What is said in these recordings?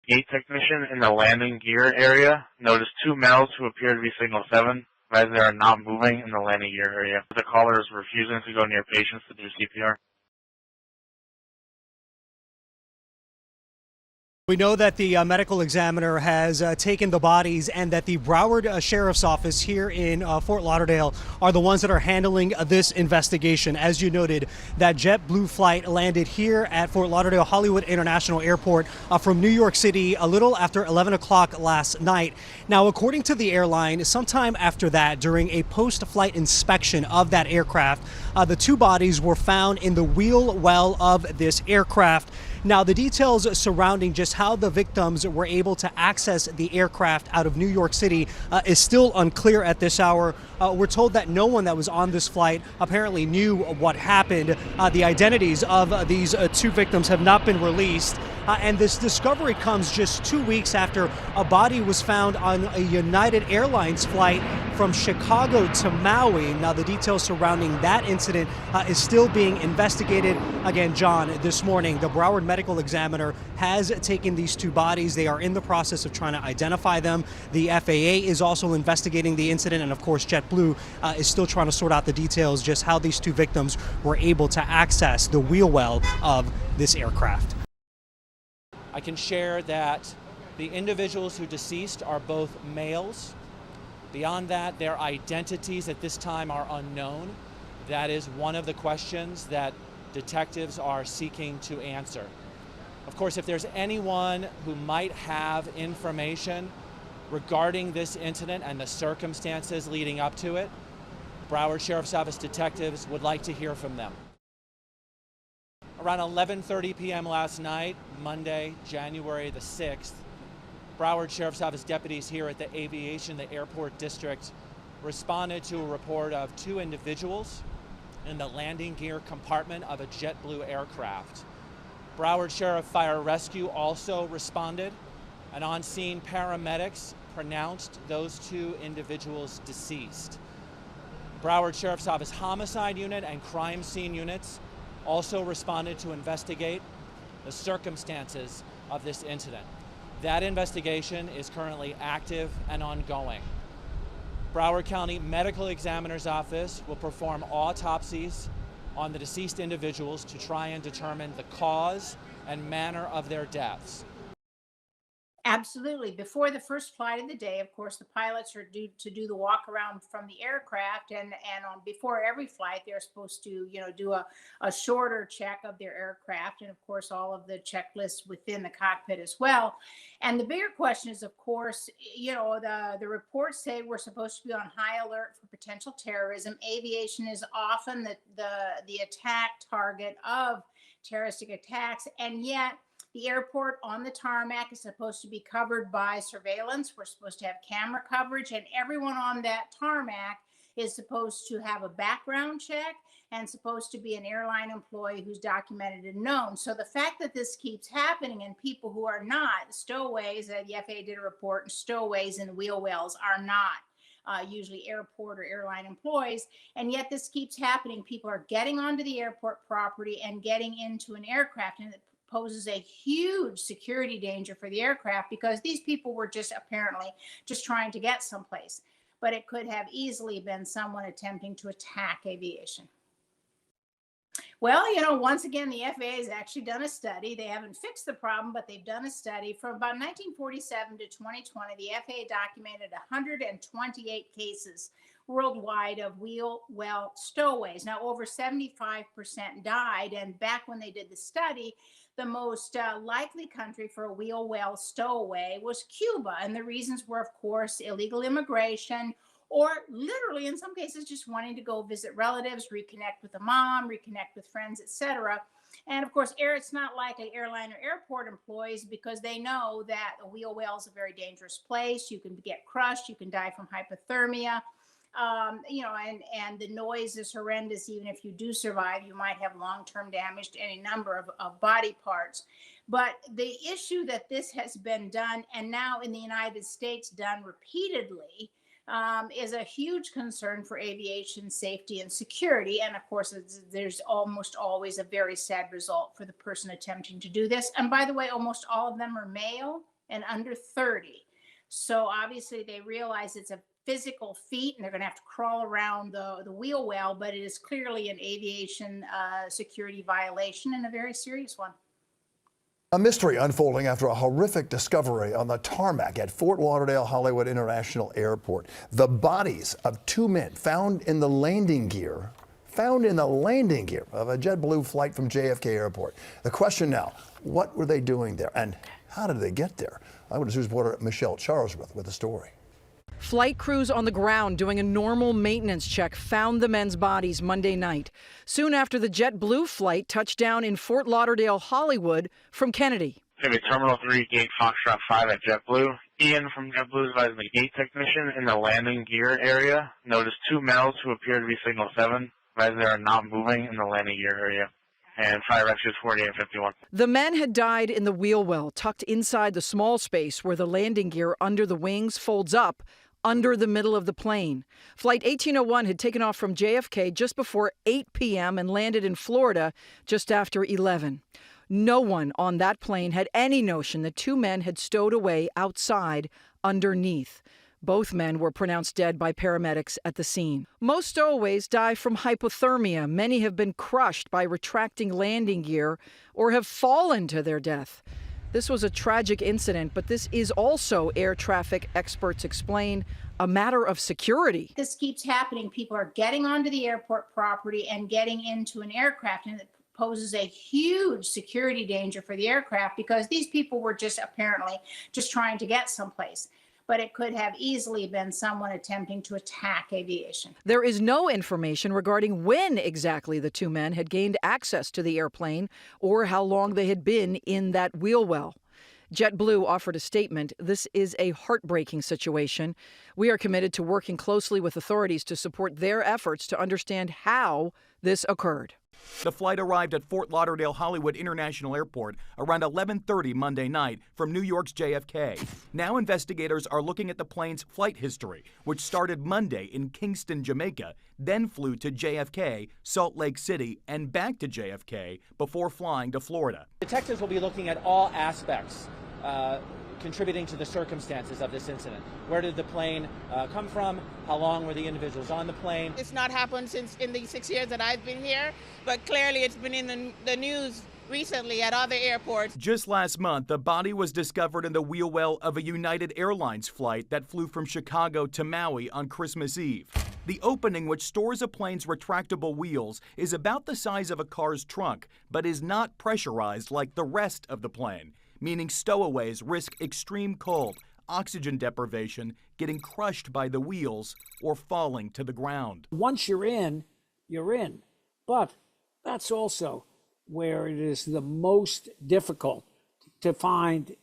gate technician in the landing gear area noticed two males who appear to be Signal 7, as they are not moving in the landing gear area. The caller is refusing to go near patients to do CPR. We know that the medical examiner has taken the bodies and that the Broward Sheriff's Office here in Fort Lauderdale are the ones that are handling this investigation. As you noted, that JetBlue flight landed here at Fort Lauderdale Hollywood International Airport from New York City a little after 11 o'clock last night. Now, according to the airline, sometime after that, during a post-flight inspection of that aircraft, the two bodies were found in the wheel well of this aircraft. Now, the details surrounding just how the victims were able to access the aircraft out of New York City is still unclear at this hour. We're told that no one that was on this flight apparently knew what happened. The identities of these two victims have not been released. And this discovery comes just 2 weeks after a body was found on a United Airlines flight from Chicago to Maui. Now, the details surrounding that incident is still being investigated. Again, John, this morning, the Broward medical examiner has taken these two bodies. They are in the process of trying to identify them. The FAA is also investigating the incident, and of course, JetBlue is still trying to sort out the details, just how these two victims were able to access the wheel well of this aircraft. I can share that the individuals who deceased are both males. Beyond that, their identities at this time are unknown. That is one of the questions that detectives are seeking to answer. Of course, if there's anyone who might have information regarding this incident and the circumstances leading up to it, Broward Sheriff's Office detectives would like to hear from them. Around 11:30 p.m. last night, Monday, January the 6th, Broward Sheriff's Office deputies here at the Airport District responded to a report of two individuals in the landing gear compartment of a JetBlue aircraft. Broward Sheriff Fire Rescue also responded, and on-scene paramedics pronounced those two individuals deceased. Broward Sheriff's Office Homicide Unit and Crime Scene units also responded to investigate the circumstances of this incident. That investigation is currently active and ongoing. Broward County Medical Examiner's Office will perform autopsies on the deceased individuals to try and determine the cause and manner of their deaths. Absolutely. Before the first flight of the day, of course, the pilots are due to do the walk around from the aircraft, and before every flight, they're supposed to, do a shorter check of their aircraft, and of course, all of the checklists within the cockpit as well. And the bigger question is, of course, the reports say we're supposed to be on high alert for potential terrorism. Aviation is often the attack target of terroristic attacks, and yet the airport on the tarmac is supposed to be covered by surveillance. We're supposed to have camera coverage, and everyone on that tarmac is supposed to have a background check and supposed to be an airline employee who's documented and known. So the fact that this keeps happening and people who are not stowaways, the FAA did a report, and stowaways and wheel wells are not usually airport or airline employees, and yet this keeps happening. People are getting onto the airport property and getting into an aircraft, and it poses a huge security danger for the aircraft because these people were apparently just trying to get someplace, but it could have easily been someone attempting to attack aviation. Well, once again, the FAA has actually done a study. They haven't fixed the problem, but they've done a study. From about 1947 to 2020, the FAA documented 128 cases worldwide of wheel well stowaways. Now, over 75% died, and back when they did the study, the most likely country for a wheel well stowaway was Cuba. And the reasons were, of course, illegal immigration, or literally, in some cases, just wanting to go visit relatives, reconnect with a mom, reconnect with friends, etc. And of course, it's not likely airline or airport employees, because they know that a wheel well is a very dangerous place. You can get crushed, you can die from hypothermia. And the noise is horrendous. Even if you do survive, you might have long-term damage to any number of body parts. But the issue that this has been done, and now in the United States done repeatedly, is a huge concern for aviation safety and security. And of course, there's almost always a very sad result for the person attempting to do this. And by the way, almost all of them are male. and under 30. So obviously they realize it's a physical feat and they're going to have to crawl around the wheel well, but it is clearly an aviation security violation and a very serious one. A mystery unfolding after a horrific discovery on the tarmac at Fort Lauderdale Hollywood International Airport. The bodies of two men found in the landing gear of a JetBlue flight from JFK Airport. The question now, what were they doing there and how did they get there? Eyewitness News reporter Michelle Charlesworth with the story. Flight crews on the ground doing a normal maintenance check found the men's bodies Monday night, soon after the JetBlue flight touched down in Fort Lauderdale, Hollywood from Kennedy. Maybe Terminal 3, Gate Foxtrot 5 at JetBlue. Ian from JetBlue advising the gate technician in the landing gear area noticed two males who appear to be Signal 7, as they are not moving in the landing gear area. And fire rescues 48 and 51. The men had died in the wheel well, tucked inside the small space where the landing gear under the wings folds up under the middle of the plane. Flight 1801 had taken off from JFK just before 8 p.m. and landed in Florida just after 11. No one on that plane had any notion that two men had stowed away outside underneath. Both men were pronounced dead by paramedics at the scene. Most stowaways die from hypothermia. Many have been crushed by retracting landing gear or have fallen to their death. This was a tragic incident, but this is also, air traffic experts explain, a matter of security. This keeps happening. People are getting onto the airport property and getting into an aircraft, and it poses a huge security danger for the aircraft because these people were apparently just trying to get someplace. But it could have easily been someone attempting to attack aviation. There is no information regarding when exactly the two men had gained access to the airplane or how long they had been in that wheel well. JetBlue offered a statement. This is a heartbreaking situation. We are committed to working closely with authorities to support their efforts to understand how this occurred. The flight arrived at Fort Lauderdale Hollywood International Airport around 11:30 Monday night from New York's JFK. Now investigators are looking at the plane's flight history, which started Monday in Kingston, Jamaica, then flew to JFK, Salt Lake City, and back to JFK before flying to Florida. Detectives will be looking at all aspects contributing to the circumstances of this incident. Where did the plane come from? How long were the individuals on the plane? It's not happened since in the 6 years that I've been here, but clearly it's been in the news recently at other airports. Just last month, the body was discovered in the wheel well of a United Airlines flight that flew from Chicago to Maui on Christmas Eve. The opening, which stores a plane's retractable wheels, is about the size of a car's trunk, but is not pressurized like the rest of the plane, meaning stowaways risk extreme cold, oxygen deprivation, getting crushed by the wheels, or falling to the ground. Once you're in, you're in. But that's also where it is the most difficult to find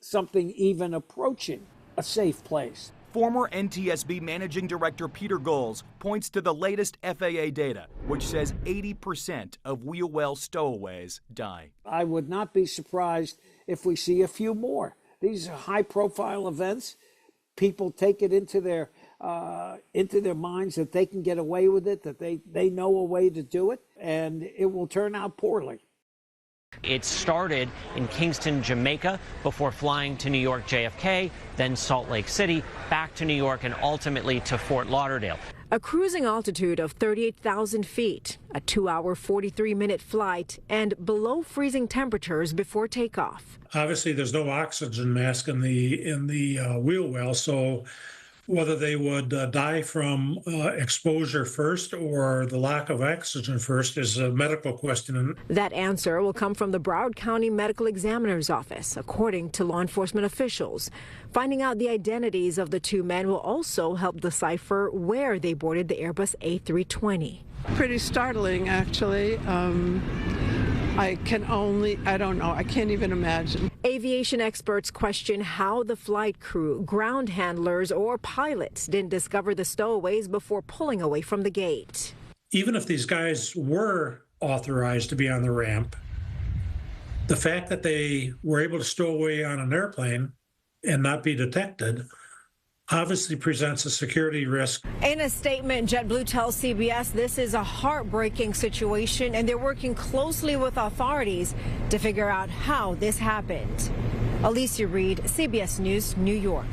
something even approaching a safe place. Former NTSB Managing Director Peter Goals points to the latest FAA data, which says 80% of wheel well stowaways die. I would not be surprised if we see a few more. These are high-profile events. People take it into their minds that they can get away with it, that they know a way to do it, and it will turn out poorly. It started in Kingston, Jamaica, before flying to New York JFK, then Salt Lake City, back to New York, and ultimately to Fort Lauderdale. A cruising altitude of 38,000 feet, a 2-hour, 43-minute flight, and below freezing temperatures before takeoff. Obviously, there's no oxygen mask in the wheel well, so whether they would die from exposure first or the lack of oxygen first is a medical question. That answer will come from the Broward County Medical Examiner's Office, according to law enforcement officials. Finding out the identities of the two men will also help decipher where they boarded the Airbus A320. Pretty startling, actually. I don't know. I can't even imagine. Aviation experts question how the flight crew, ground handlers, or pilots didn't discover the stowaways before pulling away from the gate. Even if these guys were authorized to be on the ramp, the fact that they were able to stow away on an airplane and not be detected obviously presents a security risk. In a statement, JetBlue tells CBS this is a heartbreaking situation and they're working closely with authorities to figure out how this happened. Alicia Reed, CBS News, New York.